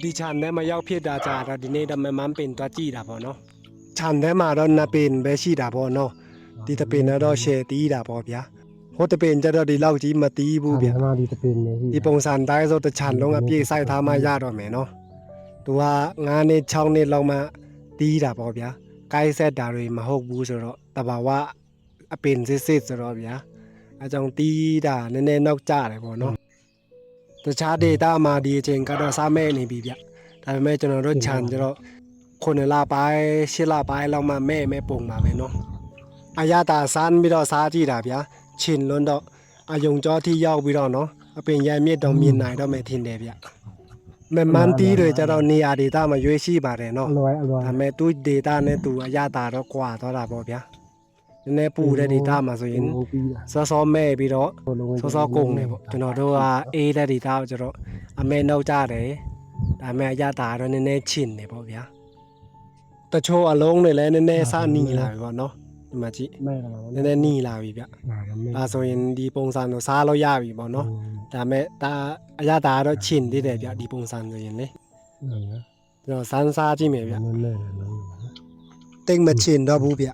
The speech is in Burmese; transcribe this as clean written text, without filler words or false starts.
ဒီချန်ထဲမှာရောက်ဖြစ်တာကြာတော့ဒီနေ့တော့မမှန်းပင်သွားကြည့်တာပေါ့နော်ချန်ထဲမှာတော့နပင်ပဲရှိတာပေါ့နော်ဒီတပင်တော့ရှယ်တီးတာပေါ့ဗျာဟိုတပင်ကျတော့ဒီလောက်ကြီးမတီးဘူးဗျာဒီပုံစံတိုင်းဆိုတချန်လုံးအပြည့်စိုက်ထားမှရတော့မယ်နော်သူက9နှစ်6နှစ်လောက်မှတီးတာပေါ့ဗျာကိုက်ဆက်တာတွေမဟုတ်ဘူးဆိုတော့တဘာဝအပင်စစ်စစ်ဆိုတော့ဗျာအကြောင်းတီးတာနည်းနည်းနောက်ကျတယ်ပေါ့နော်တခြား data မှာဒီအချိန်ကတော့စားမဲ့နေပြီဗျဒါပေမဲ့ကျွန်တော်တို့ခြံကျတော့9လပိုင်း10လပိုင်းလောက်မှမဲ့ပုံပါပဲနော်အရသာစမ်းပြီးတော့စားကြည့်တာဗျာချင်းလွန်းတော့အယုံကြောထိရောက်ပြီးတော့နော်အပင်ရမြစ်တော့မြင်နိုင်တော့မယ်ထင်တယ်ဗျမမှန်တီးတွေကျတော့နေရာ data မှာရွေးရှိပါတယ်နော်ဒါပေမဲ့သူ data နဲ့သူအရသာတော့ကွာသွားတာပေါ့ဗျာနည်းနည်းပူတဲ့ data မှာဆိုရင်စောမဲ့ပြီးတော့စောကုန်နေပေါ့ကျွန်တော်တို့ကအေးတဲ့ data ကိုကျတော့အမဲနောက်ကြတယ်ဒါပေမဲ့အရသာတော့နည်းနည်းချင်နေပေါ့ဗျာတချို့အလုံးတွေလည်းနည်းနည်းစနီးလာပြီပေါ့နော်ဒီမှာကြည့်နည်းနည်းနီးလာပြီဗျဒါဆိုရင်ဒီပုံစံကိုစားလို့ရပြီပေါ့နော်ဒါပေမဲ့ဒါအရသာတော့ချင်သေးတယ်ဗျဒီပုံစံဆိုရင်လေကျွန်တော်စမ်းစားကြည့်မယ်ဗျတိတ်မချင်တော့ဘူးဗျ